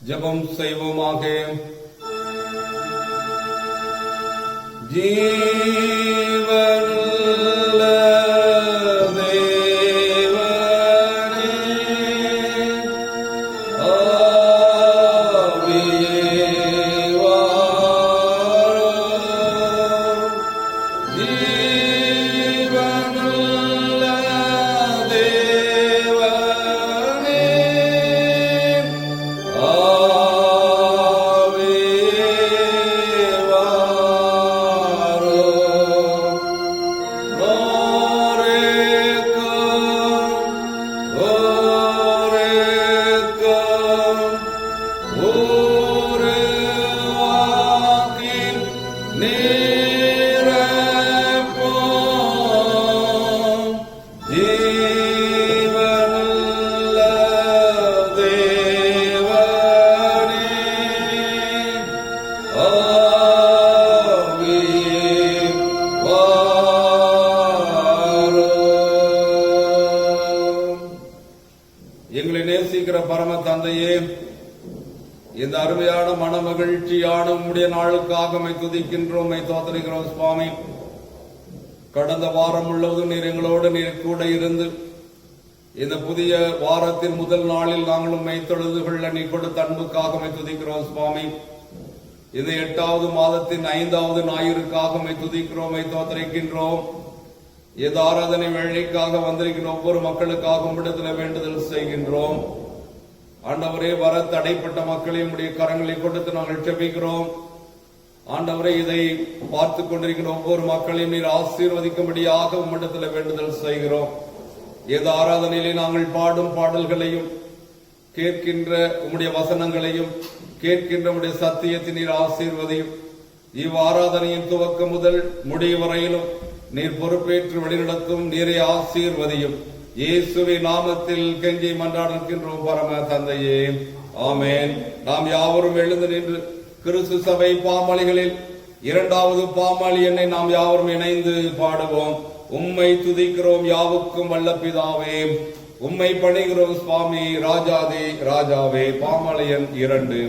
ஜெபம் செய்வோமாக. ஜீவனுள்ள தேவனே, ஆவியே வாரும். ஜீவனுள்ள தேவனே, எங்களை நேசிக்கிற பரம தந்தையே, இந்த அருமையான மனமகிழ்ச்சியான உம்முடைய நாளுக்காக துதிக்கின்றோம், தோத்தரிக்கிறோம் சுவாமி. கடந்த வாரம் முழுவதும் நீர் எங்களோடு நீர் கூட இருந்து இந்த புதிய வாரத்தின் முதல் நாளில் நாங்கள் உம்மை தொழுது கொள்ள நீ கொடுத்த அன்புக்காக துதிக்கிறோம் சுவாமி. இந்த 8வது மாதத்தின் 5வது ஞாயிறுக்காக துதிக்கிறோம், தோத்தரிக்கின்றோம். இந்த ஆராதனை வேலைக்காக வந்திருக்கிற ஒவ்வொரு மக்களுக்காக உம்மிடத்தில் வேண்டுதல் செய்கின்றோம். ஆண்டவரே, வர தடைப்பட்ட மக்களை உம்முடைய கரங்களை கொடுத்து நாங்கள் ஜெபிக்கிறோம். ஆண்டவரே, இதை பார்த்து கொண்டிருக்கிற ஒவ்வொரு மக்களையும் நீர் ஆசீர்வதிக்கும்படியாக உம்மிடத்தில் வேண்டுதல் செய்கிறோம். இந்த ஆராதனையிலே நாங்கள் பாடும் பாடல்களையும் கேட்கின்ற உம்முடைய வசனங்களையும் கேட்கின்ற உம்முடைய சத்தியத்தை நீர் ஆசீர்வதியும். இவ்வாராதனையின் துவக்கம் முதல் முடிவு வரையிலும் நீர் பொறுப்பேற்று வழிநடத்தும், நீரை ஆசீர்வதியும். இயேசுவின் நாமத்தில் கெஞ்சி மன்றாடுகின்றோம் பரம தந்தையே, ஆமேன். நாம் யாவரும் எழுந்து நின்று கிறிஸ்து சபை பாமாளிகளில் 2வது பாமாளி எண்ணை நாம் யாவரும் இணைந்து பாடுவோம். உம்மை துதிக்கிறோம் யாவுக்கும் வல்ல பிதாவே, உம்மை பணிகிறோம் சுவாமி ராஜாதே ராஜாவே. பாமாளி எண் 2.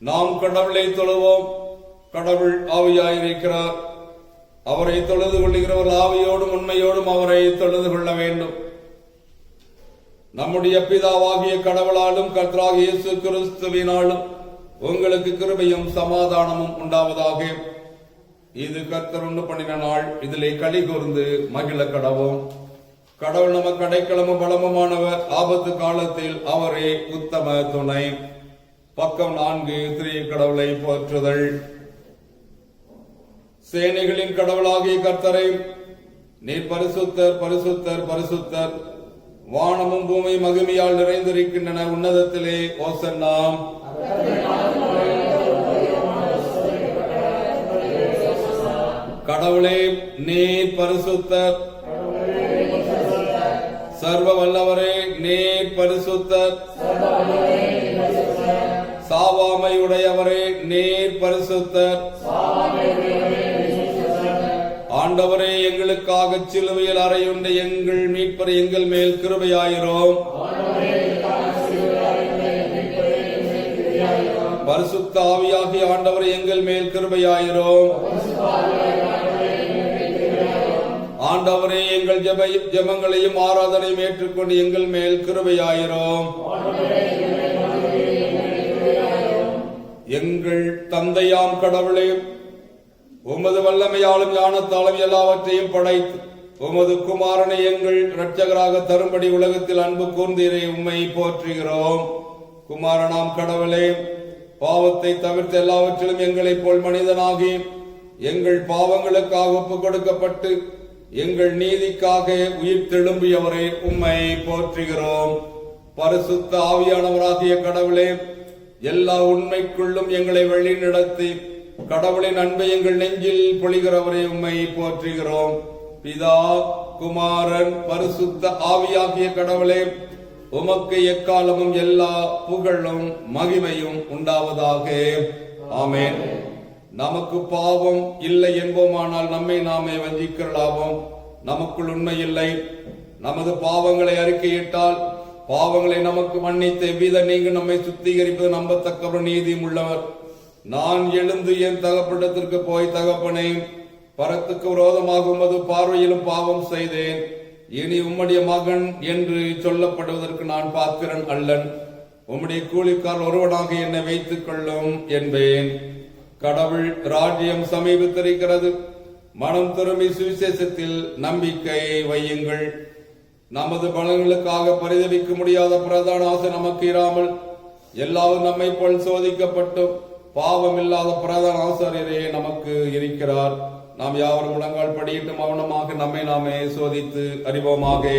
நாம் கடவுளை தொழுவோம். கடவுள் ஆவியாயிருக்கிறார். அவரை தொழுது கொள்ளுகிறவர் ஆவியோடும் உண்மையோடும் அவரை தொழுது கொள்ள வேண்டும். நம்முடைய பிதாவாகிய கடவுளாலும் கர்த்தராகிய இயேசு கிறிஸ்துவினாலும் உங்களுக்கு கிருபையும் சமாதானமும் உண்டாவதாக. இது கர்த்தர் உண்டு பண்ணின நாள், இதிலே களி கூர்ந்து மகிழ கடவோம். கடவுள் நமக்கு அடைக்கலமும் பலமுமானவர். ஆபத்து காலத்தில் அவரே உத்தம துணை. பக்கம் 4. திரு கடவுளை போற்றுதல். சேனைகளின் கடவுளாகிய கர்த்தரை, நீர் பரிசுத்தர் பரிசுத்தர் பரிசுத்தர், வானமும் பூமி மகிமையால் நிறைந்திருக்கின்றன. உன்னதத்திலே ஓசன்னா. கடவுளே நீர் பரிசுத்தர், சர்வ வல்லவரே நீர் பரிசுத்தர், சாவாமை உடையவரே நீர் பரிசுத்தர், ஆண்டவரே எங்களுக்காக சிலுவையில் அறையுண்ட எங்கள் மீட்பர் எங்கள் மேல் கிருபையாயிரோம். பரிசுத்த ஆவியாகிய ஆண்டவரே எங்கள் மேல் கிருபையாயிரோம். ஆண்டவரே எங்கள் ஜெபங்களையும் ஆராதனையும் ஏற்றுக்கொண்டு எங்கள் மேல் கிருபையாயிரோம். எங்கள் தந்தையாம் கடவுளே, உமது வல்லமையாலும் ஞானத்தாலும் எல்லாவற்றையும் படைத்து உமது குமாரனை எங்கள் இரட்சகராக தரும்படி உலகத்தில் அன்பு கூர்ந்தீரை உம்மை போற்றுகிறோம். குமாரனாம் கடவுளே, பாவத்தை தவிர்த்து எல்லாவற்றிலும் எங்களைப் போல் மனிதனாகி எங்கள் பாவங்களுக்காக ஒப்புக் கொடுக்கப்பட்டு எங்கள் நீதிக்காக உயிர் தெழும்பியவரை உம்மை போற்றுகிறோம். பரிசுத்த ஆவியானவராகிய கடவுளே, எல்லா உண்மைக்குள்ளும் எங்களை வழி நடத்தி கடவுளின் அன்பை எங்கள் நெஞ்சில் பொழிகிறவரை உம்மை போற்றுகிறோம். பிதா, குமாரன், பரிசுத்த ஆவியாகிய கடவுளே, உமக்கு எக்காலமும் எல்லா புகழும் மகிமையும் உண்டாவதாக. ஆமென். நமக்கு பாவம் இல்லை என்போமானால் நம்மை நாமே வஞ்சிக்கிறலாவோம். நமக்குள் உண்மை இல்லை. நமது பாவங்களை அறிக்கையிட்டால் பாவங்களை நமக்கு மன்னித்து எவ்வித நீங்க நம்மை சுத்திகரிப்பது நம்பத்தக்கவர் நீதியும் உள்ளவர். நான் எழுந்து என் தகப்பனிடத்திற்கு போய், தகப்பனே, பரத்துக்கு விரோதமாக உமது பார்வையிலும் பாவம் செய்தேன். இனி உம்முடைய மகன் என்று சொல்லப்படுவதற்கு நான் பாத்திரன் அல்லன். உம்முடைய கூலிக்கார் ஒருவனாக என்னை வைத்துக் கொள்ளும் என்பேன். கடவுள் ராஜ்யம் சமீபத்திருக்கிறது. மனம் திரும்பி சுவிசேஷத்தில் நம்பிக்கை வையுங்கள். நமது பலன்களுக்காக பரிதவிக்க முடியாத பிரதான ஆசை நமக்கு இராமல் எல்லாரும் நம்மை போல் சோதிக்கப்பட்டும் பாவம் இல்லாத பிரதான ஆசாரியரே நமக்கு இருக்கிறார். நாம் யாவரும் முழங்கால் படியிட்டு மௌனமாக நம்மை நாமே சோதித்து அறிவோமாக.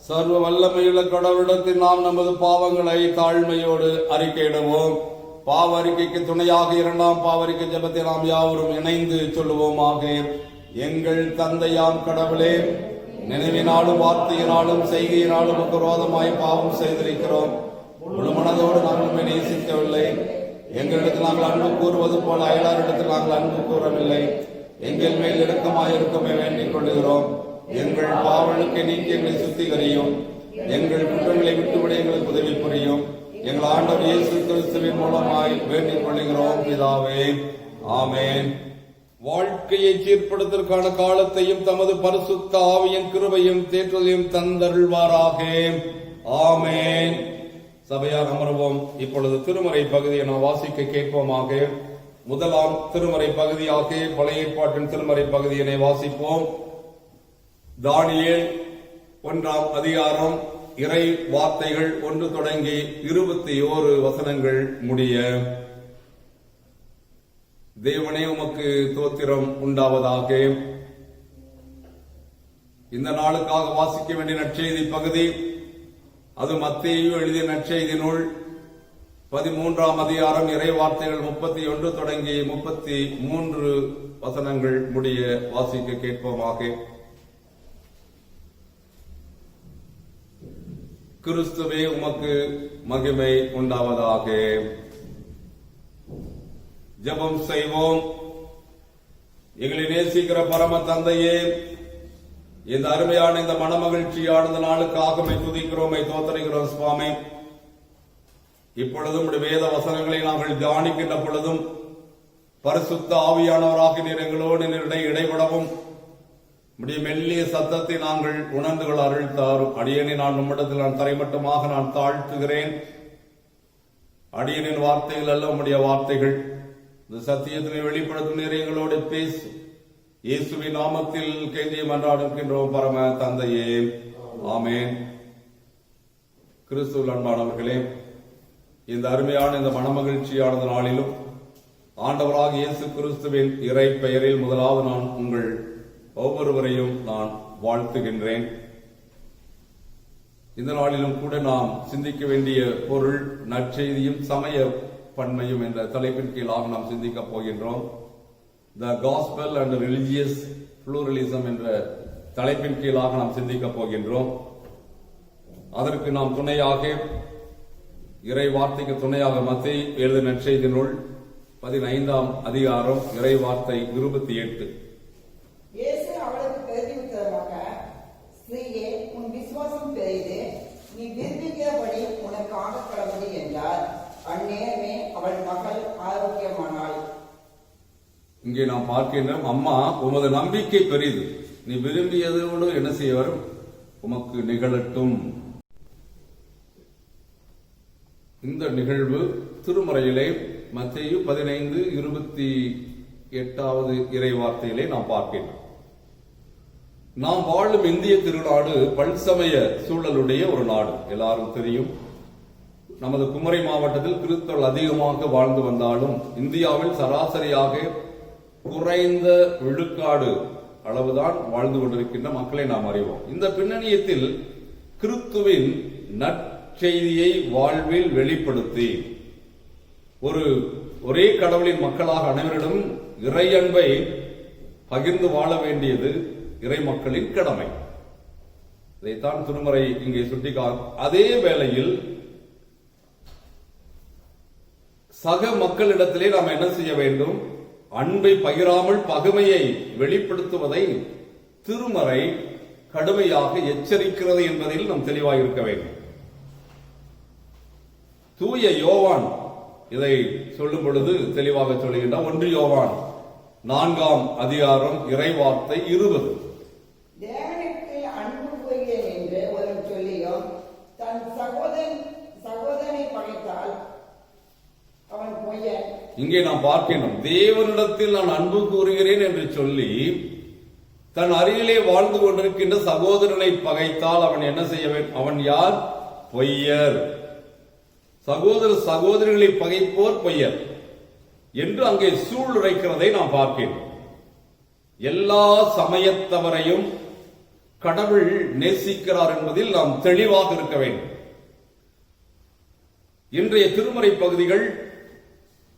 சர்வ வல்லமையுள்ள கடவுளிடத்தில் நாம் நமது பாவங்களை தாழ்மையோடு அறிக்கையிடுவோம். பாவ அறிக்கைக்கு துணையாக 2ஆம் பாவறிக்கை ஜெபத்தை நாம் யாவரும் இணைந்து சொல்லுவோமாக. எங்கள் தந்தையாம் கடவுளே, நினைவினாலும் வார்த்தையினாலும் செய்கையினாலும் விரோதமாய் பாவம் செய்திருக்கிறோம். முழு மனதோடு நாங்கள் நேசிக்கவில்லை. எங்களிடத்தில் நாங்கள் அன்பு கூறுவது போல அயலாரிடத்தில் நாங்கள் அன்பு கூறவில்லை. எங்கள் மேல் இறக்கமாயிருக்கமே வேண்டிக் கொள்கிறோம். எங்கள் பாவலுக்கு நீக்கி எங்களை சுத்திகரியும். எங்கள் குற்றங்களை விட்டுவிட எங்களுக்கு உதவி புரியும். எங்கள் ஆண்டவர் இயேசு கிறிஸ்துவின் மூலமாய் வேண்டிக் கொள்கிறோம் பிதாவே. ஆமென். வாழ்க்கையை சீர்படுத்துவதற்கான காலத்தையும் தமது பரிசுத்த ஆவியின் கிருபையும் தேற்றலையும் தந்தருள்வாராக. ஆமென். சபையார் அமர்வோம். இப்பொழுது திருமறை பகுதியை நாம் வாசிக்க கேட்போமாக. முதலாம் திருமறை பகுதியாக பழைய ஏற்பாட்டின் திருமறை பகுதியினை வாசிப்போம். தானியேல் 1ஆம் அதிகாரம், இறை வார்த்தைகள் 1 தொடங்கி 21 வசனங்கள் முடிய. தேவனே உமக்கு தோத்திரம் உண்டாவதாக. இந்த நாளுக்காக வாசிக்க வேண்டிய நற்செய்தி பகுதி, அது மத்தேயு எழுதிய நற்செய்தி நூல் 13ஆம் அதிகாரம், இறை வார்த்தைகள் 31 தொடங்கி 33 வசனங்கள் முடிய வாசிக்க கேட்போமாக. கிறிஸ்துவே உமக்கு மகிமை உண்டாவதாக. ஜெபம் செய்வோம். எங்களை நேசிக்கிற பரம தந்தையே, இந்த அருமையான இந்த மனமகிழ்ச்சியான இந்த நாளுக்காக துதிக்கிறோம், தோத்தரிக்கிறோம் சுவாமி. இப்பொழுதும் வேத வசனங்களை நாங்கள் தியானிக்கின்ற பொழுதும் பரிசுத்த ஆவியானவராக நீர் எங்களோடு இடைபடவும் உடைய மெல்லிய சத்தத்தை நாங்கள் உணர்ந்து கொள்ள அருள் தாரும். அடியனை நான் நம்மிடத்தில் நான் தரைமட்டமாக நான் தாழ்த்துகிறேன். அடியனின் வார்த்தைகள் அல்ல உம்முடைய வார்த்தைகள். இந்த சத்தியத்தினை வெளிப்படுத்தும் நீர் எங்களோடு பேசும். இயேசுவின் நாமத்தில் கெஞ்சி மன்றாடுகின்றோம் பரம தந்தையே, ஆமென். கிறிஸ்துவில் அன்பானவர்களே, இந்த அருமையான இந்த மனமகிழ்ச்சியான நாளிலும் ஆண்டவராக இயேசு கிறிஸ்துவின் இறை பெயரில் முதலாவது நான் உங்கள் ஒவ்வொருவரையும் நான் வாழ்த்துகின்றேன். இந்த நாளிலும் கூட நாம் சிந்திக்க வேண்டிய பொருள் நற்செய்தியும் சமய பன்மையும் என்ற தலைப்பின் கீழாக நாம் சிந்திக்கப் போகின்றோம். The gospel and religious pluralism என்ற தலைப்பின் கீழாக நாம் சிந்திக்கப் போகின்றோம். அதற்கு நாம் துணையாக இறை வார்த்தைக்கு துணையாக மத்தேயு எழுதின நற்செய்தி நூல் 15ஆம் அதிகாரம் இறை வார்த்தை 28. இயேசு அவளுக்கு பிரதியுத்தரமாக, ஸ்திரீயே, உன் விசுவாசம் பெரிது, நீ விரும்புகிறபடி உனக்கு ஆகக்கடவுது என்றார். அந்நேரமே அவள் மகள் ஆரோக்கியமானாள். இங்கே நாம் பார்க்கின்றோம், அம்மா உமது நம்பிக்கை பெரிது, நீ விரும்பியதோடு என்ன செய்ய வரும், உமக்கு நிகழட்டும். இந்த நிகழ்வு திருமறையிலே மத்தேயு 15:28 இறை வார்த்தையிலே நாம் பார்க்கிறோம். நாம் வாழும் இந்திய திருநாடு பல்சமய சூழலுடைய ஒரு நாடு. எல்லாரும் தெரியும், நமது குமரி மாவட்டத்தில் கிறிஸ்தவர்கள் அதிகமாக வாழ்ந்து வந்தாலும் இந்தியாவில் சராசரியாக குறைந்த விழுக்காடு அளவுதான் வாழ்ந்து கொண்டிருக்கின்ற மக்களை நாம் அறிவோம். இந்த பின்னணியத்தில் கிறிஸ்துவின் நற்செய்தியை வாழ்வில் வெளிப்படுத்தி ஒரே கடவுளின் மக்களாக அனைவரிடம் இறை அன்பை பகிர்ந்து வாழ வேண்டியது இறை மக்களின் கடமை. இதைத்தான் திருமறை இங்கே சுட்டிக்காட்டும். அதே வேளையில் சக மக்களிடத்திலே நாம் என்ன செய்ய வேண்டும், அன்பை பகிராமல் பகைமையை வெளிப்படுத்துவதை திருமறை கடுமையாக எச்சரிக்கிறது என்பதில் நாம் தெளிவாக இருக்க வேண்டும். தூய யோவான் இதை சொல்லும் பொழுது தெளிவாக சொல்லுகின்றார். 1 யோவான் 4ஆம் அதிகாரம் இறை வார்த்தை 20. தேவனுக்கு அன்பு கூறுகிறேன் என்று ஒருவன் சொல்லியும் தன் சகோதரனை பகைத்தால் அவன் பொய்யன். இங்கே நாம் பார்க்கிறோம், தேவனிடத்தில் நான் அன்பு கூறுகிறேன் என்று சொல்லி தன் அருகிலே வாழ்ந்து கொண்டிருக்கின்ற சகோதரனை பகைத்தால் அவன் என்ன செய்ய வேண்டும், அவன் யார், பொய்யர். சகோதரிகளை பகைப்போர் பொய்யர் என்று அங்கே சூழ்நிலைக்கிறதை நாம் பார்க்கிறோம். எல்லா சமயத்தவரையும் கடவுள் நேசிக்கிறார் என்பதில் நாம் தெளிவாக இருக்க வேண்டும். இன்றைய திருமறை பகுதிகள்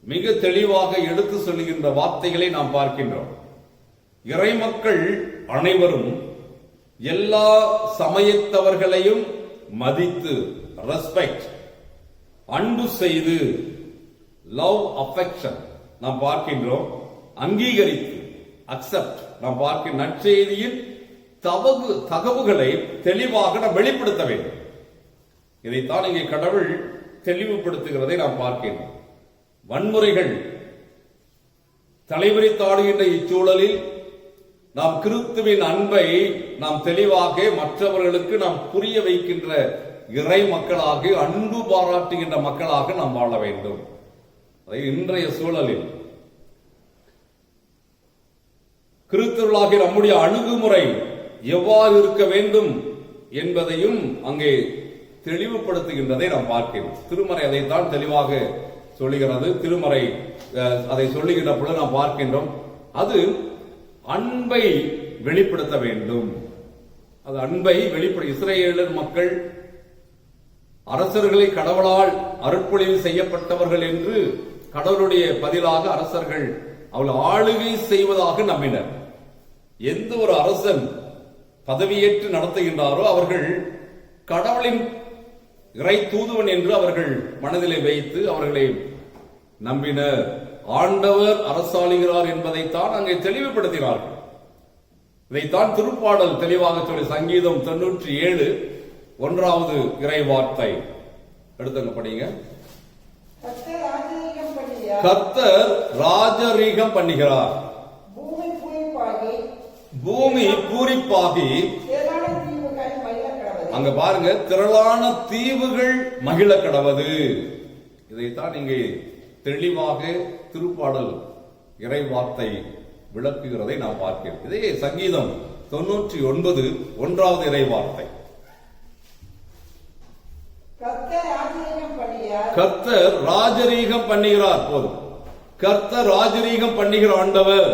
மிக தெளிவாக எடுத்து சொல்லுகின்ற வார்த்தைகளை நாம் பார்க்கின்றோம். இறைமக்கள் அனைவரும் எல்லா சமயத்தவர்களையும் மதித்து, ரெஸ்பெக்ட், அன்பு செய்து, லவ், அஃபெக்ஷன் நாம் பார்க்கின்றோம். அங்கீகரித்து, அக்செப்ட் நாம் பார்க்கின்ற நற்செய்தியின் தகவுகளை தெளிவாக நாம் வெளிப்படுத்த வேண்டும். இதைத்தான் இங்கே கடவுள் தெளிவுபடுத்துகிறதை நாம் பார்க்கின்றோம். வன்முறைகள் தலைவிரித்தாடுகின்ற இச்சூழலில் நாம் கிறிஸ்துவின் அன்பை நாம் தெளிவாக மற்றவர்களுக்கு நாம் புரிய வைக்கின்ற இறை மக்களாக, அன்பு பாராட்டுகின்ற மக்களாக நாம் வாழ வேண்டும். இன்றைய சூழலில் கிறிஸ்தவர்களாகிய நம்முடைய அணுகுமுறை எவ்வாறு இருக்க வேண்டும் என்பதையும் அங்கே தெளிவுபடுத்துகின்றதை நாம் பார்க்கிறோம். திருமறை அதைத்தான் தெளிவாக சொல்லுகிறது. திருமறை அதை சொல்லுகின்ற பொழுது நாம் பார்க்கின்றோம், அது அன்பை வெளிப்படுத்த வேண்டும். அது அன்பை இஸ்ரேலர் மக்கள் அரசர்களை கடவுளால் அருட்பொழிவு செய்யப்பட்டவர்கள் என்று கடவுளுடைய பதிலாக அரசர்கள் அவள் ஆளுகை செய்வதாக நம்பினர். எந்த ஒரு அரசன் பதவியேற்று நடத்துகின்றாரோ அவர்கள் கடவுளின் இறை தூதுவன் என்று அவர்கள் மனதிலே வைத்து அவர்களை நம்பினர். ஆண்டவர் அரசாளுகிறார் என்பதைத்தான் அங்கே தெளிவுபடுத்தினார்கள். இதைத்தான் திருப்பாடல் தெளிவாக சொல்லி சங்கீதம் 97 1வது இறை வார்த்தை எடுத்துங்க படிங்க. கர்த்தர் ராஜரீகம் பண்ணுகிறார், பூமி பூரிப்பாகி, அங்க பாருங்க திரளான தீவுகள் மகிழ கடவது. இதைத்தான் இங்கே தெளிவாக திருப்பாடல் இறை வார்த்தை விளக்குகிறதை நாம் பார்க்கிறோம். இதே சங்கீதம் 99 1வது இறை வார்த்தை. கர்த்தர் ராஜரீகம் பண்ணுகிறார். போதும், கர்த்தர் ராஜரீகம் பண்ணுகிற ஆண்டவர்.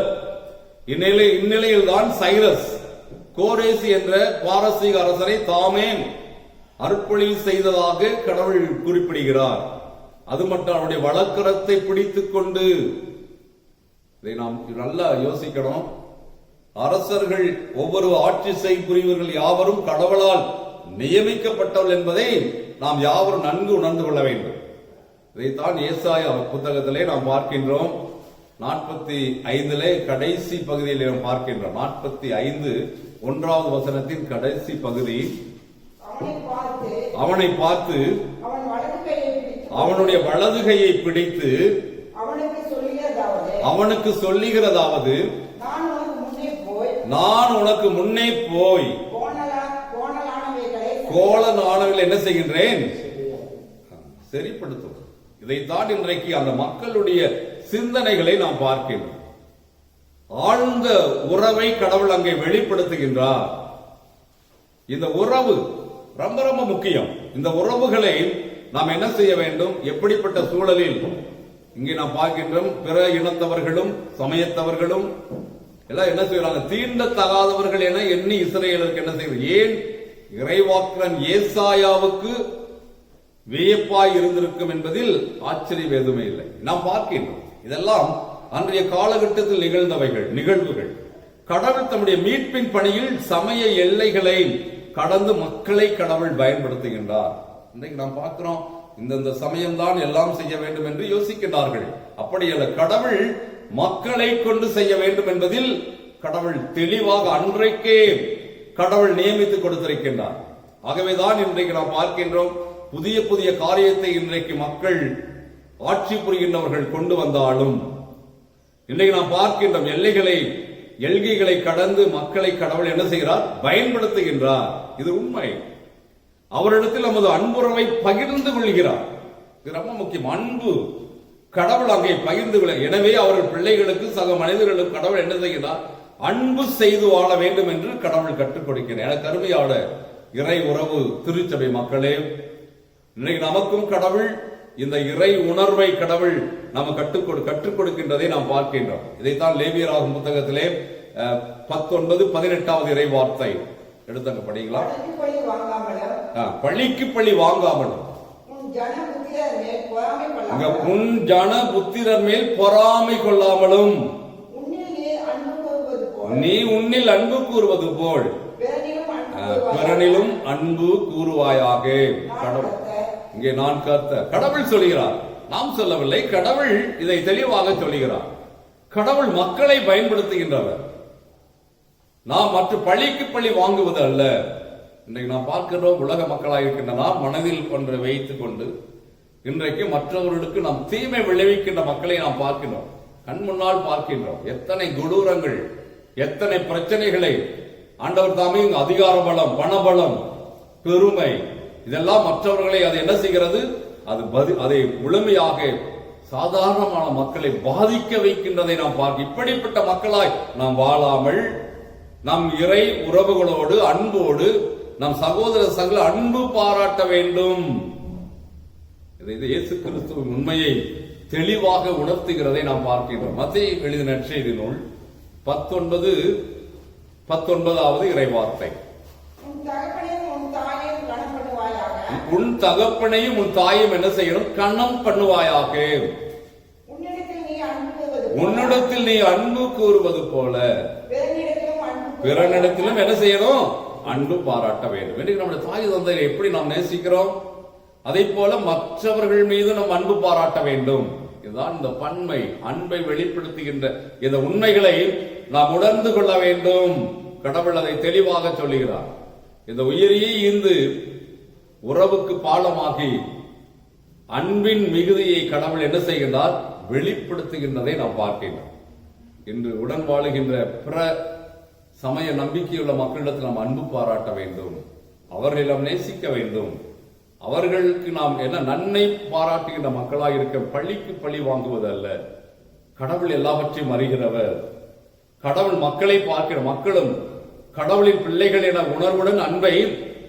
இந்நிலையில் தான் சைரஸ் கோரேசி என்ற பாரசீக அரசரை தாமே அர்ப்பணி செய்ததாக கடவுள் குறிப்பிடுகிறார். அது மட்டும் அவருடைய வழக்கரத்தை பிடித்துக் கொண்டு, இதை நாம் நல்லா யோசிக்கணும். அரசர்கள் ஒவ்வொரு ஆட்சி செய்புரிவர்கள் யாவரும் கடவுளால் நியமிக்கப்பட்டவர்கள் என்பதை நாம் யாவரும் நன்கு உணர்ந்து கொள்ள வேண்டும். இதைத்தான் ஏசாயா புத்தகத்திலே நாம் பார்க்கின்றோம். 45 கடைசி பகுதியில் நாம் பார்க்கின்றோம். 45 1வது வசனத்தின் கடைசி பகுதி. அவனை பார்த்து அவனுடைய வலதுகையை பிடித்து அவனுக்கு சொல்லுகிறதாவது, நான் உனக்கு முன்னே போய் கோலனானவர்கள் என்ன செய்கின்றேன், சரிப்படுத்தும். இதைத்தான் இன்றைக்கு அந்த மக்களுடைய சிந்தனைகளை நாம் பார்க்கின்றோம். ஆழ்ந்த உறவை கடவுள் அங்கே வெளிப்படுத்துகின்றார். இந்த உறவு ரொம்ப ரொம்ப முக்கியம். இந்த உறவுகளை நாம் என்ன செய்ய வேண்டும்? எப்படிப்பட்ட சூழலில் இங்கே நாம் பார்க்கின்றோம். பிற இனத்தவர்களும் சமயத்தவர்களும் எல்லாம் என்ன செய்யறாங்க? தீண்டத்தகாதவர்கள் என எண்ணி இஸ்ரேலருக்கு என்ன செய்வது? ஏன் இறைவாக்குனன் ஏசாயாவுக்கு வியப்பாய் இருந்திருக்கும் என்பதில் ஆச்சரியம் எதுவுமே இல்லை. நாம் பார்க்கின்றோம். இதெல்லாம் அன்றைய காலகட்டத்தில் நிகழ்வுகள். கடவுள் தம்முடைய மீட்பின் பணியில் சமய எல்லைகளை கடந்து மக்களை கடவுள் பயன்படுத்துகின்றார். இன்றைக்கு நாம் பார்க்கிறோம், இந்த சமயம்தான் எல்லாம் செய்ய வேண்டும் என்று யோசிக்கிறார்கள். அப்படியல்ல, கடவுள் மக்களை கொண்டு செய்ய வேண்டும் என்பதில் கடவுள் தெளிவாக அன்றைக்கே கடவுள் நியமித்து கொடுத்திருக்கின்றார். ஆகவேதான் இன்றைக்கு நாம் பார்க்கின்றோம், புதிய புதிய காரியத்தை இன்றைக்கு மக்கள் ஆட்சி புரிகின்றவர்கள் கொண்டு வந்தாலும் இன்றைக்கு நாம் பார்க்கின்றோம், எல்கைகளை கடந்து மக்களை கடவுள் என்ன செய்கிறார்? பயன்படுத்துகின்றார். இது உண்மை. அவரிடத்தில் நமது அன்புறவை பகிர்ந்து கொள்கிறார். இது ரொம்ப முக்கியம். அன்பு கடவுள் அங்கே பகிர்ந்து கொள்ள. எனவே அவர்கள் பிள்ளைகளுக்கு சக மனிதர்களுக்கு கடவுள் என்ன செய்கிறார்? அன்பு செய்து வாழ வேண்டும் என்று கடவுள் கற்றுக் கொடுக்கிறார். எனக்கு அருமையான இறை உறவு திருச்சபை மக்களே, இன்றைக்கு நமக்கும் கடவுள் இந்த இறை உணர்வை கடவுள் நாம் கற்றுக் கொடுக்கின்றதை நாம் பார்க்கின்றோம். இதைத்தான் லேவியராகும் புத்தகத்திலே 19-18வது இறை வார்த்தை எடுத்தங்க படிங்களா? பழிக்கு பழி வாங்காமலும் உன் ஜன புத்திரர் மேல் பொறாமை கொள்ளாமலும் நீ உன்னில் அன்பு கூறுவது போல் பிறனிலும் அன்பு கூறுவாயாக. கடவுள் இங்கே நான் கர்த்தர் கடவுள் சொல்கிறார், நாம் சொல்லவில்லை. கடவுள் இதை தெளிவாக சொல்கிறார். கடவுள் மக்களை பயன்படுத்துகின்றவர். நாம் மற்ற பழிக்கு பழி வாங்குவது அல்ல. இன்றைக்கு நாம் பார்க்கிறோம், உலக மக்களாக இருக்கின்ற நாம் மனதில் ஒன்றை வைத்துக் கொண்டு இன்றைக்கு மற்றவர்களுக்கு நாம் தீமை விளைவிக்கின்ற மக்களை நாம் பார்க்கிறோம், கண் முன்னால் பார்க்கின்றோம். எத்தனை கொடூரங்கள், எத்தனை பிரச்சனைகளை ஆண்டவர் தாமே அதிகார பலம், பணபலம், பெருமை இதெல்லாம் மற்றவர்களை அது என்ன செய்கிறது? அதை முழுமையாக சாதாரணமான மக்களை பாதிக்க வைக்கின்றதை நாம் பார்க்க. இப்படிப்பட்ட மக்களாய் நாம் வாழாமல் நம் இறை உறவுகளோடு அன்போடு நம் சகோதர சகல அன்பு பாராட்ட வேண்டும். இயேசு கிறிஸ்துவின் உண்மையை தெளிவாக உணர்த்துகிறதை நாம் பார்க்கின்றோம். மத்தேயு எழுதின நற்செய்தி நூல் 19-19வது இறை வார்த்தை. உன் தகப்பனையும் உன் தாயும் என்ன செய்யணும்? கணம் பண்ணுவாயாக. உன்னிடத்தில் நீ அன்பு கூறுவது போல பிறனிடத்திலும் என்ன செய்யணும்? அன்பு பாராட்ட வேண்டும். இன்னைக்கு நம்முடைய தாய் தந்தையை எப்படி நாம் நேசிக்கிறோம்? அதை போல மற்றவர்கள் மீது நாம் அன்பு பாராட்ட வேண்டும். இதுதான் இந்த பன்மை, அன்பை வெளிப்படுத்துகின்ற இந்த உண்மைகளை நாம் உணர்ந்து கொள்ள வேண்டும். கடவுள் அதை தெளிவாக சொல்லுகிறார். இந்த உயிரியை ஈந்து உறவுக்கு பாலமாகி அன்பின் மிகுதியை கடவுள் என்ன செய்கின்றார்? வெளிப்படுத்துகின்றதை நாம் பார்க்கின்றோம். இன்று உடன் வாழுகின்ற பிற சமய நம்பிக்கையுள்ள மக்களிடத்தில் நாம் அன்பு பாராட்ட வேண்டும், அவர்களை நாம் நேசிக்க வேண்டும். அவர்களுக்கு நாம் என்ன நன்மை பாராட்டுகின்ற மக்களாக இருக்க பழிக்கு பழி வாங்குவது அல்ல. கடவுள் எல்லாவற்றையும் அறிகிறவர். கடவுள் மக்களை பார்க்கிற மக்களும் கடவுளின் பிள்ளைகள் என உணர்வுடன் அன்பை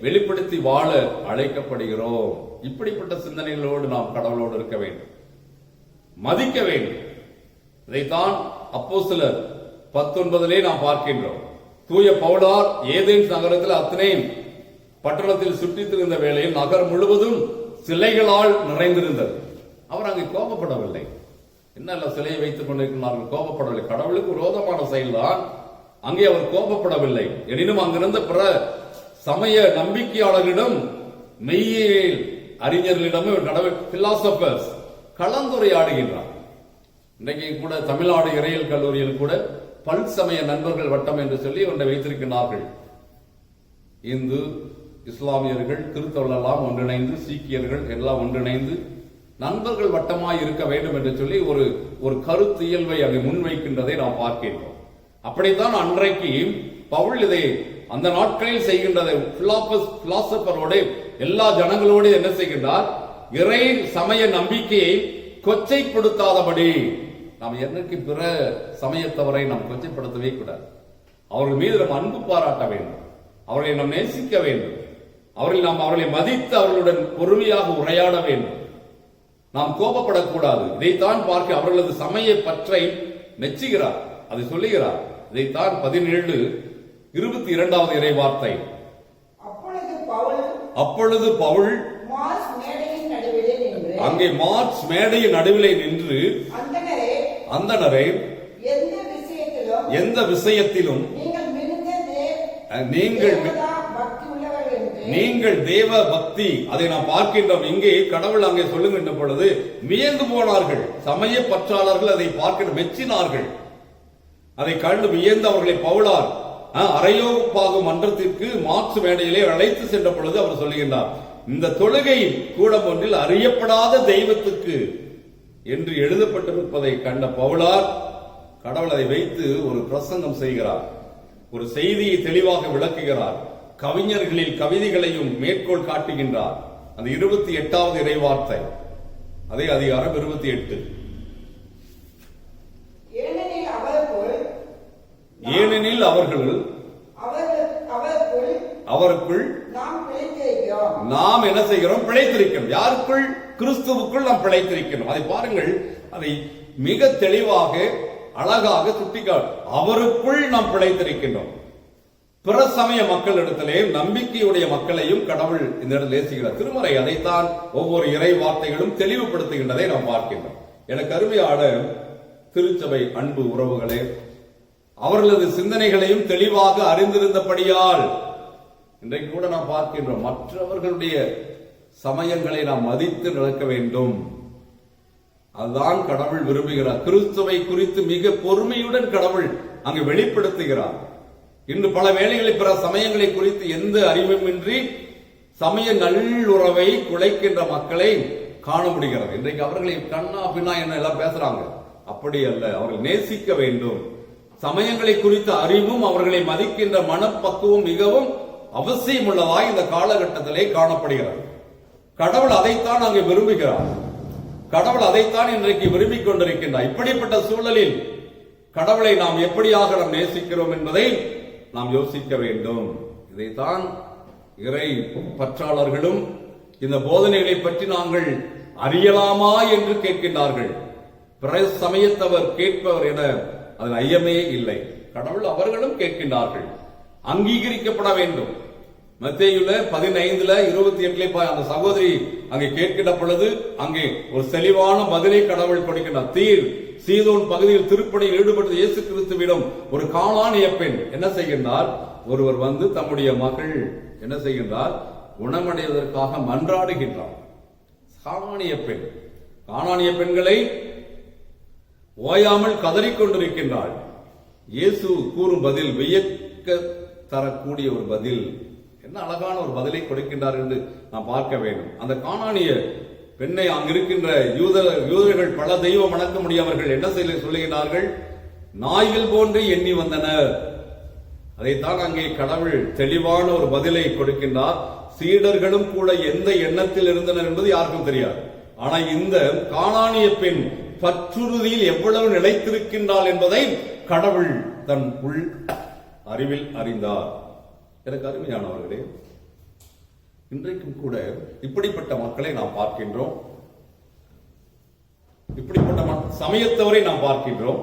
வெளிப்படுத்தி வாழ அழைக்கப்படுகிறோம். இப்படிப்பட்ட சிந்தனைகளோடு நாம் கடவுளோடு இருக்க வேண்டும், மதிக்க வேண்டும். இதைத்தான் அப்போஸ்தலர் 19 நாம் பார்க்கின்றோம். தூய பவுலார் ஏதேன்ஸ் நகரத்தில் அத்தனை பட்டணத்தில் சுற்றித் திரிந்த வேளையில் நகர் முழுவதும் சிலைகளால் நிறைந்திருந்தது. அவர் அங்கே கோபப்படவில்லை. என்ன சிலையை வைத்துக் கொண்டிருக்கிறார்கள்? கோபப்படவில்லை. கடவுளுக்கு விரோதமான செயல்தான். அங்கே அவர் கோபப்படவில்லை. எனினும் அங்கிருந்த பிற சமய நம்பிக்கையாளர்களிடம், மெய்யியல் அறிஞர்களிடமும் கடவுள் பிலாசபர்ஸ் கலந்துரையாடுகின்றார். இன்றைக்கு கூட தமிழ்நாடு இறையியல் கல்லூரியில் கூட பல் சமய நண்பர்கள் வட்டம் என்று சொல்லி ஒன்றை வைத்திருக்கிறார்கள். இந்து இஸ்லாமியர்கள் கிறிஸ்தவர்கள் எல்லாம் ஒன்றிணைந்து, சீக்கியர்கள் எல்லாம் ஒன்றிணைந்து நண்பர்கள் வட்டமாய் இருக்க வேண்டும் என்று சொல்லி ஒரு கருத்து இயல்பை அதை முன்வைக்கின்றதை நாம் பார்க்கின்றோம். அப்படித்தான் அன்றைக்கு பவுல் இதை அந்த நாட்களில் செய்கின்றதை பிலாசபரோடு எல்லா ஜனங்களோடு என்ன செய்கின்றார்? இறை சமய நம்பிக்கையை கொச்சைப்படுத்தாதபடி. நாம் என்னைக்கு பிற சமயத்தவரை நாம் கொச்சைப்படுத்தவே கூடாது. அவர்கள் மீது நாம் அன்பு பாராட்ட வேண்டும், அவர்களை நாம் நேசிக்க வேண்டும், அவர்களை மதித்து அவர்களுடன் பொறுமையாக உரையாட வேண்டும். நாம் கோபப்படக்கூடாது. இதைத்தான் பார்க்க அவர்களது சமய பற்றை மெச்சுகிறார், அதை சொல்லுகிறார். இதைத்தான் 17:22 இறை வார்த்தை. அப்பொழுது பவுல் அங்கே மார்ச் மேடையின் நடுவிலே நின்று, அந்தணரே, எந்த விஷயத்திலும் நீங்கள் தேவ பக்தி, அதை நாம் பார்க்கின்றோம். இங்கே கடவுள் அங்கே சொல்லுகின்ற பொழுது வியந்து போனார்கள். சமய பற்றாளர்கள் அதை பார்க்கின்ற மெச்சினார்கள். அதை கண்டு வியந்து அவர்களை பவுலார் அரையோப்பாகும் மன்றத்திற்கு மார்ச் மேடையிலே அழைத்து சென்ற பொழுது அவர் சொல்லுகின்றார், இந்த தொழுகை கூடம் ஒன்றில் அறியப்படாத தெய்வத்துக்கு என்று எழுதப்பட்டிருப்பதை கண்ட பவுலார் கடவுள் அதை வைத்து ஒரு பிரசங்கம் செய்கிறார், ஒரு செய்தியை தெளிவாக விளக்குகிறார். கவிஞர்களில் கவிதைகளையும் மேற்கோள் காட்டுகின்றார். அந்த 28வது இறைவார்த்தை, அதே அதிகாரம் 28. ஏனெனில் அவருக்குள் நாம் என்ன செய்கிறோம்? பிழைத்திருக்கிறோம். யாருக்குள்? கிறிஸ்துவுக்குள் நாம் பிழைத்திருக்கிறோம். அதை பாருங்கள், அதை மிக தெளிவாக அழகாக சுட்டிக்காட்டு. அவருக்குள் நாம் பிழைத்திருக்கின்றோம். பிற சமய மக்களிடத்திலே நம்பிக்கையுடைய மக்களையும் கடவுள் இந்த இடத்தில் ஏசுகிறார். திருமறை அதைத்தான் ஒவ்வொரு இறை வார்த்தைகளும் தெளிவுபடுத்துகின்றதை நாம் பார்க்கின்றோம். எனக்கு அருமையான திருச்சபை அன்பு உறவுகளே, அவர்களது சிந்தனைகளையும் தெளிவாக அறிந்திருந்தபடியால் இன்றைக்கு கூட நாம் பார்க்கின்றோம், மற்றவர்களுடைய சமயங்களை நாம் மதித்து நடக்க வேண்டும். அதுதான் கடவுள் விரும்புகிறார். கிறிஸ்துவை குறித்து மிக பொறுமையுடன் கடவுள் அங்கு வெளிப்படுத்துகிறார். இன்று பல வேளைகளில் பிற சமயங்களை குறித்து எந்த அறிவுமின்றி சமய நல்லுறவை குலைக்கின்ற மக்களை காண முடிகிறது. இன்றைக்கு அவர்களை கண்ணா பின்னா என்ன எல்லாம் பேசுறாங்க. அப்படி அல்ல. அவர்கள் நேசிக்க வேண்டும். சமயங்களை குறித்த அறிவும் அவர்களை மதிக்கின்ற மனப்பக்குவம் மிகவும் அவசியம் உள்ளதாய் இந்த காலகட்டத்திலே காணப்படுகிறது. கடவுள் அதைத்தான் அங்கே விரும்புகிறார். கடவுள் அதைத்தான் இன்றைக்கு விரும்பிக் கொண்டிருக்கின்றார். இப்படிப்பட்ட சூழலில் கடவுளை நாம் எப்படியாக நாம் நேசிக்கிறோம் என்பதை நாம் யோசிக்க வேண்டும். இதைத்தான் இறை பற்றாளர்களும் இந்த போதனைகளை பற்றி நாங்கள் அறியலாமா என்று கேட்கின்றார்கள். பிற சமயத்தவர் கேட்பவர் என அதில் ஐயமே இல்லை. கடவுள் அவர்களும் கேட்கின்றார்கள். அங்கீகரிக்கப்பட வேண்டும். மத்தேயுல 15:28 அந்த சகோதரி அங்கே கேட்கின்ற பொழுது அங்கே ஒரு தெளிவான பதிலை கடவுள் கொடுக்கின்றார். சீதோன் பகுதியில் திருப்பணியில் ஈடுபட்ட இயேசு கிறிஸ்துவிடம் ஒரு கானானிய பெண் என்ன செய்கின்றார்? ஒருவர் வந்து தம்முடைய மகள் என்ன செய்கின்றார்? குணமடைவதற்காக மன்றாடுகின்றார். கானானிய பெண், கானானிய பெண்களை ஓயாமல் கதறிக்கொண்டிருக்கின்றாள். இயேசு கூறும் பதில் வியக்க தரக்கூடிய ஒரு பதில். என்ன அழகான ஒரு பதிலை கொடுக்கின்றார் என்று நாம் பார்க்க வேண்டும். அந்த கானானிய பெண்ணை அங்கிருக்கின்ற யூதர்கள் பல தெய்வம் வணக்க முடியவர்கள் என்ன சொல்லுகிறார்கள்? நாய்கள் போன்று எண்ணி வந்தனர். அதைத்தான் அங்கே கடவுள் தெளிவான ஒரு பதிலை கொடுக்கின்றார். சீடர்களும் கூட எந்த எண்ணத்தில் இருந்தனர் என்பது யாருக்கும் தெரியாது. ஆனா இந்த கானானிய பெண் பற்றுறுதியில் எவ்வளவு நிலைத்திருக்கின்றாள் என்பதை கடவுள் தன் உள் அறிவில் அறிந்தார். எனக்கு அருமையானவர்களே, இன்றைக்கும் கூட இப்படிப்பட்ட மக்களை நாம் பார்க்கின்றோம். இப்படிப்பட்ட சமயத்தவரை நாம் பார்க்கின்றோம்.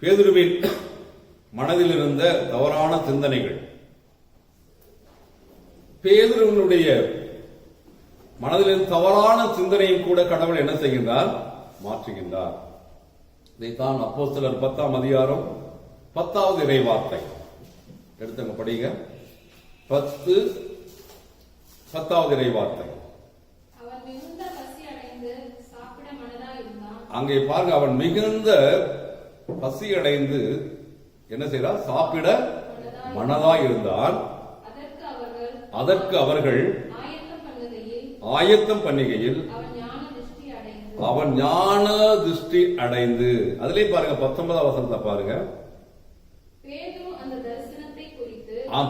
பேதுருவின் மனதில் இருந்த தவறான சிந்தனைகள், பேதுருவினுடைய மனதில் இருந்த தவறான சிந்தனையும் கூட கடவுள் என்ன செய்கின்றார்? மாற்றுகின்றார். இதைத்தான் அப்போஸ்தலர் 10ஆம் அதிகாரம் 10வது இறைவார்த்தை எடுத்துங்க, படிங்க. 10வது இறைவார்த்தை. அங்கே பாருங்க, அவன் மிகுந்த பசி அடைந்து என்ன செய்தார்? சாப்பிட மனதாய் இருந்தான். அதற்கு அவர்கள் ஆயத்தம் பண்ணுகையில் அவன் ஞான திருஷ்டி அடைந்து, அதிலே பாருங்க 19ஆம் வசனத்தை பாருங்க.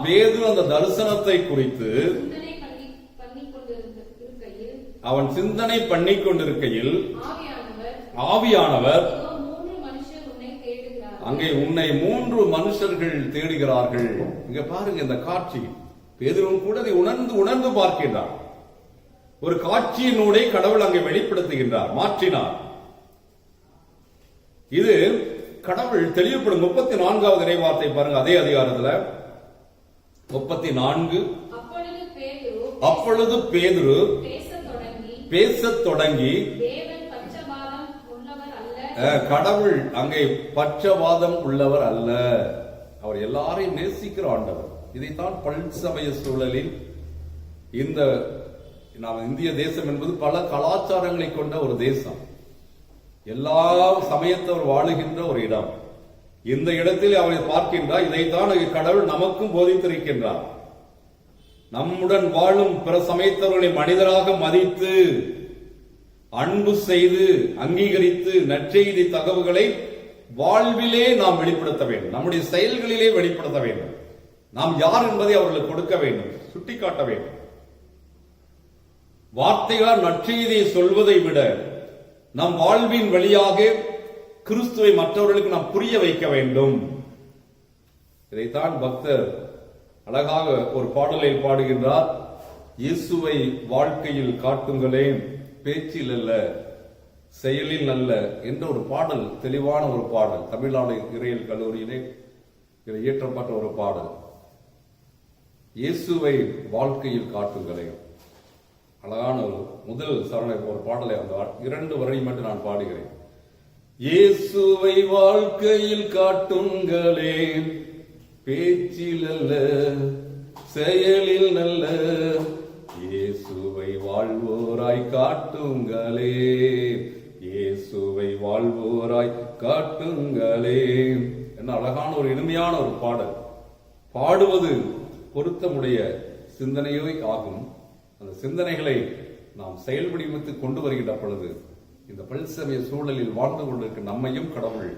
பேதுரு அந்த தரிசனத்தை குறித்து அவன் சிந்தனை பண்ணி கொண்டிருக்கையில் ஆவியானவர் அங்கே உன்னை 3 மனுஷர்கள் தேடுகிறார்கள். இங்க பாருங்க இந்த காட்சி. பேதுருவும் கூட அதை உணர்ந்து பார்க்கின்றார். ஒரு காட்சியினூடே கடவுள் அங்கே வெளிப்படுத்துகின்றார், மாற்றினார். இது கடவுள் தெளிவுபடும். 34வது இறைவார்த்தை பாருங்க, அதே அதிகாரத்துல 34. அப்பொழுது பேதுரு பேசத் தொடங்கி, கடவுள் அங்கே பட்சவாதம் உள்ளவர் அல்ல, அவர் எல்லாரையும் நேசிக்கிற ஆண்டவர். இதைத்தான் பல்சமய சூழலில் இந்த நாம் இந்திய தேசம் என்பது பல கலாச்சாரங்களை கொண்ட ஒரு தேசம், எல்லா சமயத்தவர் வாழுகின்ற ஒரு இடம். இந்த இடத்தில் அவரை பார்க்கின்றார். இதைத்தான் கடவுள் நமக்கும் போதித்திருக்கின்றார். நம்முடன் வாழும் பிற சமயத்தவர்களை மனிதராக மதித்து அன்பு செய்து அங்கீகரித்து நற்செய்தி தகவல்களை வாழ்விலே நாம் வெளிப்படுத்த வேண்டும், நம்முடைய செயல்களிலே வெளிப்படுத்த வேண்டும். நாம் யார் என்பதை அவர்களுக்கு கொடுக்க வேண்டும், சுட்டிக்காட்ட வேண்டும். வார்த்தைகளால் நற்செய்தியை சொல்வதை விட நம் வாழ்வின் வழியாக கிறிஸ்துவை மற்றவர்களுக்கு நாம் புரிய வைக்க வேண்டும். இதைத்தான் பக்தர் அழகாக ஒரு பாடலில் பாடுகின்றார். இயேசுவை வாழ்க்கையில் காட்டுங்களேன், பேச்சில் அல்ல செயலில் அல்ல என்ற ஒரு பாடல், தெளிவான ஒரு பாடல். தமிழ்நாடு இறையியல் கல்லூரியிலே இயற்றப்பட்ட ஒரு பாடல். இயேசுவை வாழ்க்கையில் காட்டுங்களேன். அழகான ஒரு முதல் சரணை ஒரு பாடலை, அந்த 2 வரை மட்டும் நான் பாடுகிறேன். இயேசுவை வாழ்க்கையில் காட்டுங்களேன், பேச்சில் அல்ல செயலில் நல்ல, இயேசுவை வாழ்வோராய் காட்டுங்களே, இயேசுவை வாழ்வோராய் காட்டுங்களே. என்ன அழகான ஒரு இனிமையான ஒரு பாடல். பாடுவது பொருத்தமுடைய சிந்தனையே ஆகும். அந்த சிந்தனைகளை நாம் செயல்வடிவத்து கொண்டு வருகின்ற பொழுது இந்த பல்சமய சூழலில் வாழ்ந்து கொண்டிருக்கிற நம்மையும் கடவுள்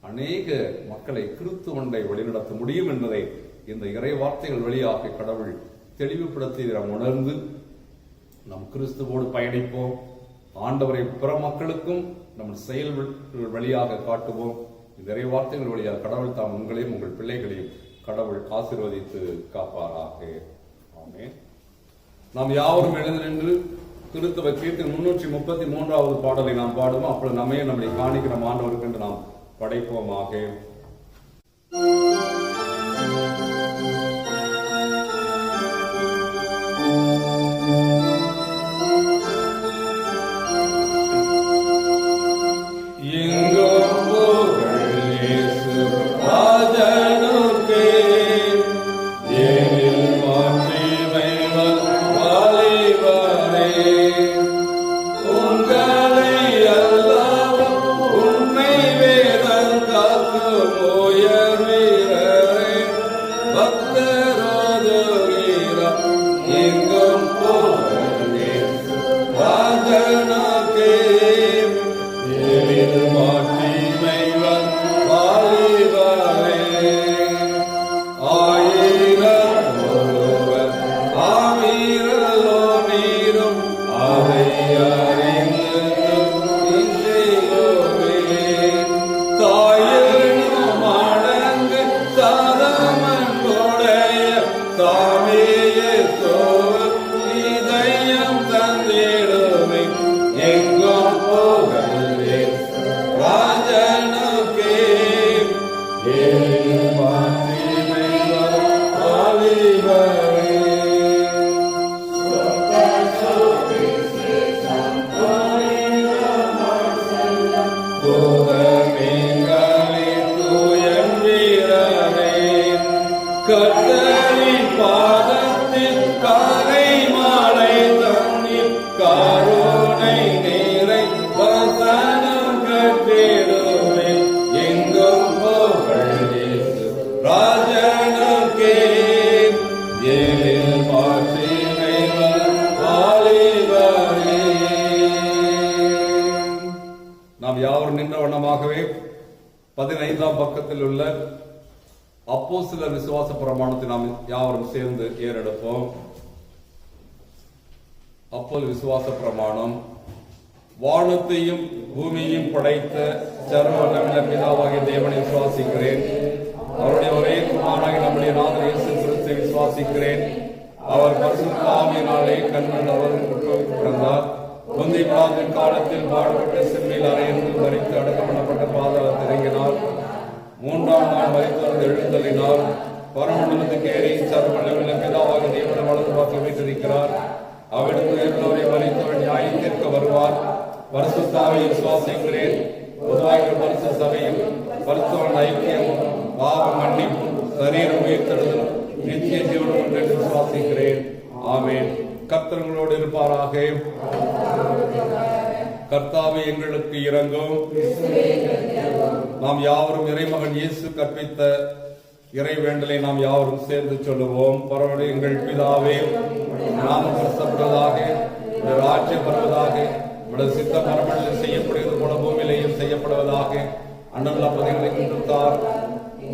அநேக மக்களை கிறிஸ்துவண்டை வழிநடத்த முடியும் என்பதை இந்த இறை வார்த்தைகள் வழியாக கடவுள் தெளிவுபடுத்தி நாம் உணர்ந்து நம் கிறிஸ்துவோடு பயணிப்போம். ஆண்டவரை பிற மக்களுக்கும் நம் செயல் வழியாக காட்டுவோம். இந்த இறை வார்த்தைகள் வழியாக கடவுள் தாம் உங்களையும் உங்கள் பிள்ளைகளையும் கடவுள் ஆசீர்வதித்து காப்பாராக. ஆமென். நாம் யாவரும் எழுந்து நின்று கிறிஸ்துவ கீர்த்தனை 333வது பாடலை நாம் பாடுவோம். அப்பொழுது நம்மையே நம்மளை காணிக்கிற ஆண்டவருக்கு என்று நாம் படைப்போமாக. Amen. கர்த்தரோதுகிறார் எங்கும் போகவே ராஜனுக்கே எளிது மாற்றிமைவர் வாலிபரே ஆயிரம் ஒருவர் ஆவீரலோ நீரும் அதை அறிந்து இன்றையோவே தாயினும் அடங்கு சதமன்குடைய தாமியே சோவர் இதயம் தந்திடுமே எங்கும் போகவே ராஜனுக்கே எளிது மாற்றிமைவர் வாலிபரே கர்த்தரின் பாதத்தில் காலை மாலை தண்ணீர் கருணை நீரை வசனம் கற்றிடுமே எங்கும் புகழ் இயேசு ராஜனுக்கே எழில் மாற்றிமைவர் வாலிபரே. நாம் யாவரும் நின்ற வண்ணமாகவே 15ஆம் பக்கத்தில் உள்ள அப்போஸ்தலர் விசுவாச பிரமாணத்தை நாம் யாவரும் சேர்ந்து ஏறெடுப்போம். அப்போஸ்தலர் விசுவாச பிரமாணம். வானத்தையும் பூமியையும் படைத்த சர்வவல்லமையுள்ள பிதாவாகிய தேவனை விசுவாசிக்கிறேன். அவருடைய ஒரே குமாரனாகிய நம்முடைய நாதர் இயேசு கிறிஸ்துவை விசுவாசிக்கிறேன். அவர் பரிசுத்த ஆவியினாலே கன்னியாகுமரியில் பிறந்தார். பொந்திய பிலாத்தின் காலத்தில் பாடுபட்ட சிலுவையில் அறையிருந்து மரித்து அடக்கம் பண்ணப்பட்ட பாதாளத்தில் இறங்கினார். 3ஆம் நாள் மரித்தவர்கள் எழுந்தள்ளினார். பரமண்டலத்துக்கு ஏறி சர்வவல்லமையுள்ள பிதாவாகிய தேவனை வலது பக்கத்தில் வீற்றிருக்கிறார். அவரிடத்தில் உயர்ந்தவரை மரித்தவர் நியாயம் தீர்க்க வருவார். பரிசுத்த ஆவியை விசுவாசிக்கிறேன். பொதுவாக பரிசுத்த சபையும் பரிசுத்தவான் ஐக்கியமும் பாவ மன்னிப்பும் சரீரம் உயிர்த்தெழுதலும் நித்திய ஜீவனும் ஒன்று என்று விசுவாசிக்கிறேன். ஆமென். கர்த்தர் உங்களோடு இருப்பாராக. கர்த்தாவே எங்களுக்கு இரங்கும். நாம் யாவரும் இறைமகன் இயேசு கற்பித்த இறை வேண்டலை நாம் யாவரும் சேர்ந்து சொல்லுவோம். பரவடி எங்கள் பிதாவே, நாமம் பரிசுத்தப்படுவதாக, ராஜ்யம் வருவதாக, உடைய சித்தம் பரமண்டலில் செய்யப்படுவது போல பூமியிலேயும் செய்யப்படுவதாக. அண்ணல் அப்பதைகளை கொடுத்தார்.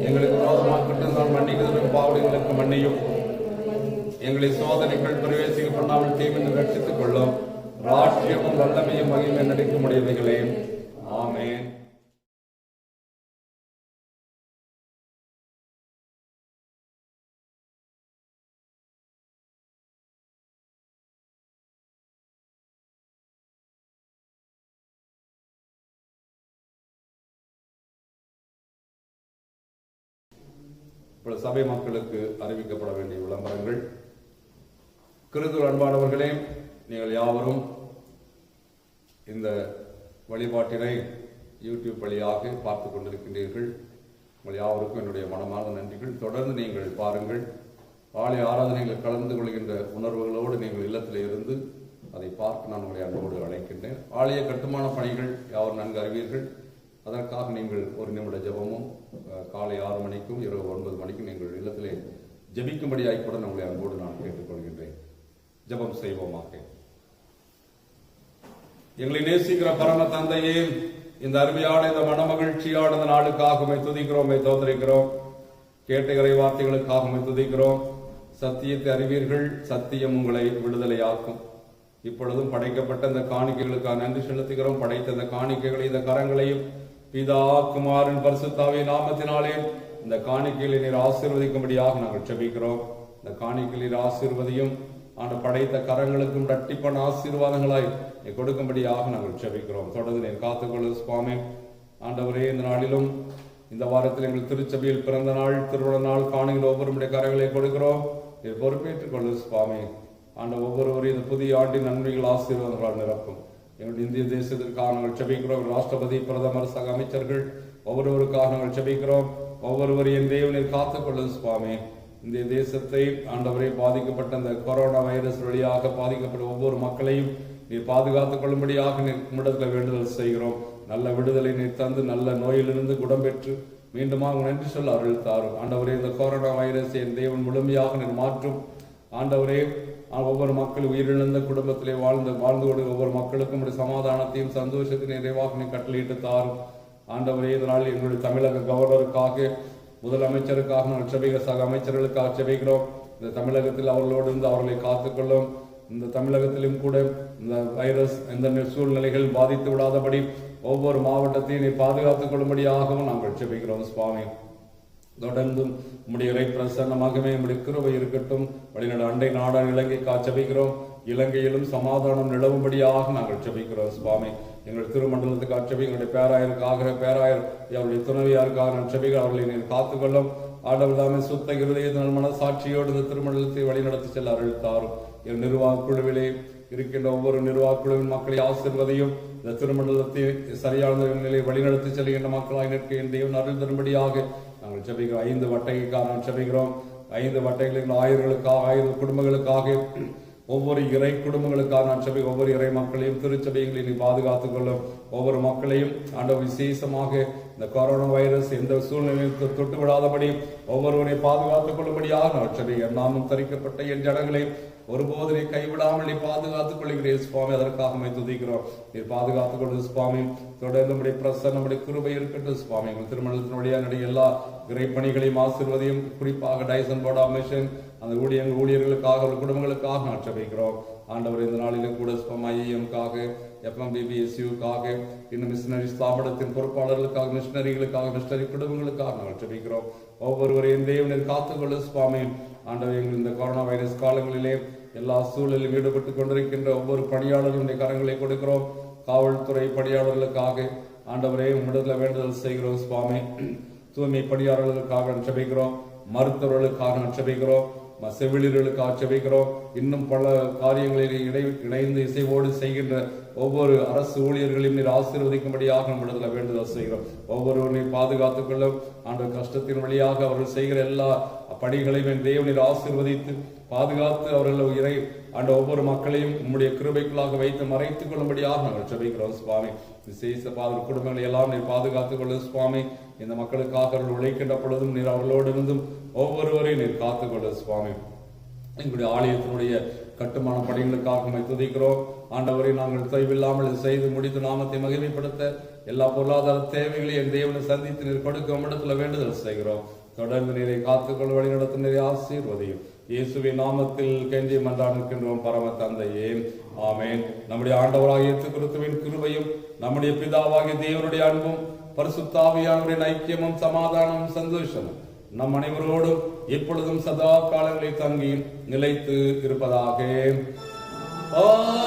எங்களுக்கு விரோதமாக கிட்டத்தால் மன்னிக்கிறதும் பாவடிகளுக்கு மன்னியும். எங்களை சோதனைகள் பிரவேசிக்க பண்ணாமல் தீவின் ரட்சித்துக் கொள்ளும். ராஜ்யமும் வல்லமையும் மகிமை நடிக்க முடியவைகளே. ஆமென். இப்பொழுது சபை மக்களுக்கு அறிவிக்கப்பட வேண்டிய விளம்பரங்கள். கிறிஸ்துவில் அன்பானவர்களே, நீங்கள் யாவரும் இந்த வழிபாட்டினை யூடியூப் வழியாக பார்த்து கொண்டிருக்கின்றீர்கள். உங்கள் யாவருக்கும் என்னுடைய மனமார்ந்த நன்றிகள். தொடர்ந்து நீங்கள் பாருங்கள். ஆலய ஆராதனைகளில் கலந்து கொள்கின்ற உணர்வுகளோடு நீங்கள் இல்லத்தில் இருந்து அதை பார்க்க நான் உங்களை அன்போடு அழைக்கின்றேன். ஆலய கட்டுமான பணிகள் யாவரும் நன்கு அறிவீர்கள். அதற்காக நீங்கள் ஒரு நிமிட ஜெபமும் காலை 6 மணிக்கும் இரவு 9 மணிக்கும் நீங்கள் இல்லத்திலே ஜெபிக்கும்படியாக கூட உங்களை அன்போடு நான் கேட்டுக்கொள்கின்றேன். ஜெபம் செய்வோமாக. எங்களை நேசிக்கிற பரம தந்தையே, இந்த அருமையான இந்த மனமகிழ்ச்சியான இந்த நாளுக்காக துதிக்கிறோம், தோத்தரிக்கிறோம். கேட்ட இறை வார்த்தைகளுக்காக துதிக்கிறோம். சத்தியத்தை அறிவீர்கள், சத்தியம் உங்களை விடுதலையாக்கும். இப்பொழுதும் படைக்கப்பட்ட இந்த காணிக்கைகளுக்காக நன்றி செலுத்துகிறோம். படைத்த இந்த காணிக்கைகளை, இந்த கரங்களையும் பிதா குமாரன் பரிசுத்தாவின் நாமத்தினாலே இந்த காணிக்கைகளை நீர் ஆசீர்வதிக்கும்படியாக நாங்கள் ஜெபிக்கிறோம். இந்த காணிக்கையில் ஆசீர்வதியும் ஆண்டு படைத்த கரங்களுக்கும் இரட்டிப்பான ஆசீர்வாதங்களாய் கொடுக்கும்படியாக நாங்கள் ஜெபிக்கிறோம். தொடர்ந்து நீர் காத்துக்கொள்ளும் சுவாமி. ஆண்டவரே, இந்த நாளிலும் இந்த வாரத்தில் எங்கள் திருச்சபையில் பிறந்த நாள், திருவிழா நாள் காணுகிற ஒவ்வொருடைய கரங்களை கொடுக்கிறோம். நீர் பொறுப்பேற்றுக் கொள்ளும் சுவாமி. ஆண்ட ஒவ்வொருவரையும் இந்த புதிய ஆண்டின் நன்மைகள் ஆசீர்வாதங்களால் நிரப்பும். எங்களுடைய இந்திய தேசத்திற்காக நாங்கள் ஜெபிக்கிறோம். ராஷ்டிரபதி, பிரதமர், சக அமைச்சர்கள் ஒவ்வொருவருக்காக நாங்கள் ஜெபிக்கிறோம். ஒவ்வொருவரையும் தேவனில் காத்துக்கொள்ளும் சுவாமி. இந்திய தேசத்தை ஆண்டவரை பாதிக்கப்பட்ட அந்த கொரோனா வைரஸ் வழியாக பாதிக்கப்பட்ட ஒவ்வொரு மக்களையும் நீர் பாதுகாத்துக் கொள்ளும்படியாக நீர் உம்மிடத்தில் வேண்டுதல் செய்கிறோம். நல்ல விடுதலை நீர் தந்து நல்ல நோயிலிருந்து குணம் பெற்று மீண்டுமாக நன்றி சொல்ல அருள் தாரும். ஆண்டவரே, இந்த கொரோனா வைரஸை என் தேவன் முழுமையாக நீர் மாற்றும். ஆண்டவரே, ஒவ்வொரு மக்கள் உயிரிழந்த குடும்பத்திலே வாழ்ந்து கொண்டு ஒவ்வொரு மக்களுக்கும் சமாதானத்தையும் சந்தோஷத்தையும் நிறைவாக நீ கட்டளையிட்டு தாரும். ஆண்டவரே, இதனால் எங்களுடைய தமிழக கவர்னருக்காக, முதலமைச்சருக்காக நாங்கள் செபிக்கிற சக அமைச்சர்களுக்காக செபிக்கிறோம். இந்த தமிழகத்தில் அவர்களோடு இருந்து அவர்களை காத்துக்கொள்ளும். இந்த தமிழகத்திலும் கூட இந்த வைரஸ் எந்த சூழ்நிலைகள் பாதித்து விடாதபடி ஒவ்வொரு மாவட்டத்தையும் நீ பாதுகாத்துக் கொள்ளும்படியாகவும் நாங்கள் செபிக்கிறோம் சுவாமி. தொடர்ந்தும் உம்முடைய இறை பிரசன்னமாகவே உம்முடைய கிருபை இருக்கட்டும். வெளிநாடு அண்டை நாடான இலங்கைக்காக செபிக்கிறோம். இலங்கையிலும் சமாதானம் நிலவும்படியாக நாங்கள் செபிக்கிறோம் சுவாமி. எங்கள் திருமண்டலத்துக்காக செபி, எங்களுடைய பேராயர் அவருடைய துணைவியாருக்காக நான் செபிக்கிறோம். அவர்களை நீர் காத்துக்கொள்ளும். ஆண்டவர் தாமே சுத்த இருதயத்தினால் மனசாட்சியோடு இந்த திருமண்டலத்தை வழிநடத்தி செல்ல அருள் தாரும். என் நிர்வாக குழுவிலே இருக்கின்ற ஒவ்வொரு நிர்வாக குழுவின் மக்களை ஆசீர்வதியும். இந்த திருமண்டலத்தை சரியான நிலையை வழிநடத்தி செல்கின்ற மக்களாய் நிற்க என் தேவன் அருள் தரும்படியாக நாங்கள் செபிக்கிறோம். 5 வட்டைக்காக நான் செபிக்கிறோம். 5 வட்டைகளில் 1000 குடும்பங்களுக்காக, ஒவ்வொரு இறை குடும்பங்களுக்காக நான் செபிக்கிறோம். ஒவ்வொரு இறை மக்களையும் திருச்சபைகளை நீ பாதுகாத்துக் கொள்ளும். ஒவ்வொரு மக்களையும் ஆண்டவர் விசேஷமாக இந்த கொரோனா வைரஸ் எந்த சூழ்நிலையும் தொட்டு விடாதபடி ஒவ்வொருவரை பாதுகாத்துக் கொள்ளும்படியாக நான் செபிக்கிறேன். நாமும் தரிக்கப்பட்ட என் ஜனங்களை ஒருபோது நீ கைவிடாமல் நீ பாதுகாத்துக் கொள்கிறேன் சுவாமி. அதற்காக துதிக்கிறோம். நீர் பாதுகாத்துக் கொள்வது சுவாமி. தொடர்ந்து நம்முடைய பிரசன்னம், நம்முடைய கிருபை இருக்கட்டும் சுவாமி. எங்கள் திருமணத்தினுடைய எல்லா இறைப்பணிகளையும் ஆசீர்வதியும். குறிப்பாக டைசன் போர்டா மிஷன் அந்த ஊழியர்களுக்காக, அவர்கள் குடும்பங்களுக்காக நான் செபிக்கிறோம். ஆண்டவர் இந்த நாளிலும் கூட IEM-க்காக, FMBBSU-க்காக, இன்னும் மிஷனரி ஸ்தாபனத்தின் பொறுப்பாளர்களுக்காக, மிஷனரி குடும்பங்களுக்காக நாங்கள் செபிக்கிறோம். ஒவ்வொருவரையும் தேவனில் காத்துக்கொள்ள சுவாமி. ஆண்டவர், எங்கள் இந்த கொரோனா வைரஸ் காலங்களிலே எல்லா சூழலிலும் ஈடுபட்டு கொண்டிருக்கின்ற ஒவ்வொரு பணியாளர்களுடைய கரங்களை கொடுக்கிறோம். காவல்துறை பணியாளர்களுக்காக ஆண்டவரே உம்மிடத்தில் வேண்டுதல் செய்கிறோம் சுவாமி. தூய்மை பணியாளர்களுக்காக செபிக்கிறோம். மருத்துவர்களுக்காக செபிக்கிறோம். செவிலியர்களுக்காக செபிக்கிறோம். இன்னும் பல காரியங்களில் இணைந்து இசைவோடு செய்கின்ற ஒவ்வொரு அரசு ஊழியர்களையும் நீர் ஆசீர்வதிக்கும்படியாக நம்மிடத்துல வேண்டுதல் செய்கிறோம். ஒவ்வொருவரையும் பாதுகாத்துக் கொள்ளும். ஆண்டவர், கஷ்டத்தின் வழியாக அவர்கள் செய்கிற எல்லா பணிகளையும் தேவனீர் ஆசீர்வதித்து பாதுகாத்து அவர்கள் ஆண்ட ஒவ்வொரு மக்களையும் உம்முடைய கிருபைக்குள்ளாக வைத்து மறைத்துக் கொள்ளும்படியாக நாங்கள் செபிக்கிறோம் சுவாமி. விசேஷ குடும்பங்களை எல்லாம் நீர் பாதுகாத்துக் கொள்ளும் சுவாமி. இந்த மக்களுக்காக அவர்கள் உழைக்கின்ற பொழுதும் நீர் அவர்களோடு இருந்தும் ஒவ்வொருவரையும் நீர் காத்துக்கொள்ள சுவாமி. எங்களுடைய ஆலயத்தினுடைய கட்டுமான பணிகளுக்காக துதிக்கிறோம். ஆண்டவரை நாங்கள் தொய்வில்லாமல் செய்து முடித்து நாமத்தை மகிமைப்படுத்த எல்லா பொருளாதார தேவைகளையும் என் தேவனை சந்தித்து நீர் கொடுக்க இடத்துல வேண்டுதல் செய்கிறோம். தொடர்ந்து நீரை காத்துக்கொள்ள வழி நடத்த நீரை ஆசீர்வதியும். இயேசுவின் நாமத்தில் கெஞ்சி மன்றாடுகின்றோம் பரம தந்தையே, ஆமேன். நம்முடைய ஆண்டவராகிய இயேசு கிறிஸ்துவின் கிருபையும் நம்முடைய பிதாவாகிய தேவனுடைய அன்பும் பரிசுத்த ஆவியானவரின் ஐக்கியமும் சமாதானமும் சந்தோஷமும் நம் அனைவரோடும் எப்பொழுதும் சதா காலங்களில் தங்கி நிலைத்து இருப்பதாக. ஆமென்.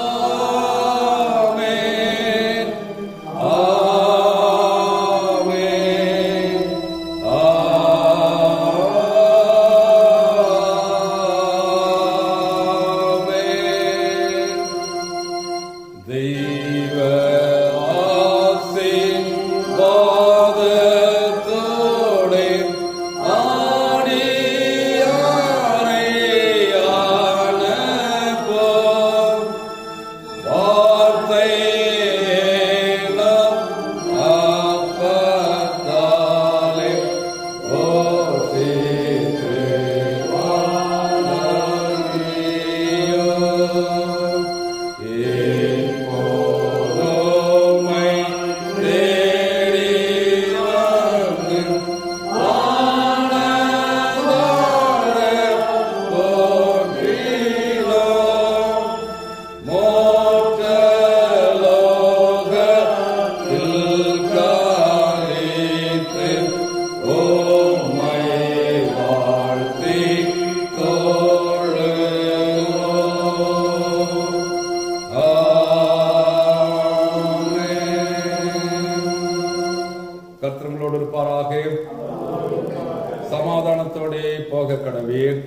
சமாதானத்தோடே போக கடவீர்.